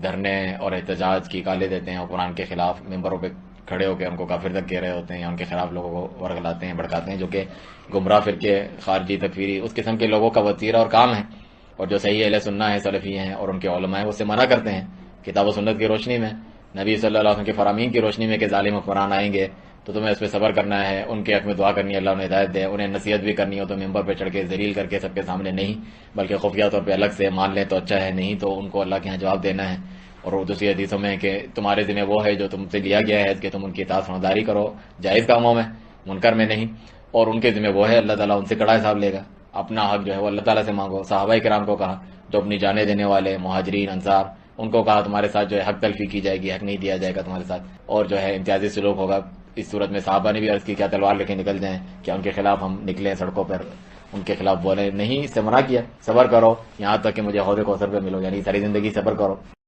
دھرنے اور احتجاج کی گالیں دیتے ہیں اور قرآن کے خلاف ممبروں پہ کھڑے ہو کے ان کو کافر تک کہہ رہے ہوتے ہیں یا ان کے خلاف لوگوں کو ورگلاتے ہیں بھڑکاتے ہیں، جو کہ گمراہ فرقے، خارجی تکفیری اس قسم کے لوگوں کا وسیلہ اور کام ہے، اور جو صحیح اہل سنہ ہے، سلفی ہیں اور ان کے علماء ہیں، اس سے منع کرتے ہیں کتاب و سنت کی روشنی میں، نبی صلی اللہ علیہ وسلم کے فرامین کی روشنی میں کہ ظالم حکمران آئیں گے تو تمہیں اس پہ صبر کرنا ہے، ان کے حق میں دعا کرنی ہے اللہ انہیں ہدایت دے، انہیں نصیحت بھی کرنی ہو تو ممبر پہ چڑھ کے ذلیل کر کے سب کے سامنے نہیں، بلکہ خفیہ طور پہ الگ سے مان لیں تو اچھا ہے، نہیں تو ان کو اللہ کے یہاں جواب دینا ہے۔ اور دوسری حدیثوں میں کہ تمہارے ذمہ وہ ہے جو تم سے لیا گیا ہے کہ تم ان کی اطاعت فرمانبرداری کرو جائز کاموں میں، منکر میں نہیں، اور ان کے ذمہ وہ ہے اللہ تعالیٰ ان سے کڑا حساب لے گا، اپنا حق جو ہے وہ اللہ تعالیٰ سے مانگو۔ صحابہ کرام کو کہا جو اپنی جانیں دینے والے مہاجرین انصار، ان کو کہا تمہارے ساتھ جو ہے حق تلفی کی جائے گی، حق نہیں دیا جائے گا تمہارے ساتھ، اور جو ہے امتیازی سلوک ہوگا۔ اس صورت میں صحابہ نے بھی عرض کی کیا تلوار لے کے نکل جائیں، کیا ان کے خلاف ہم نکلیں سڑکوں پر، ان کے خلاف بولے نہیں، اس سے منع کیا، صبر کرو یہاں تک کہ مجھے حوض کوثر پہ ملو، یعنی ساری زندگی صبر کرو۔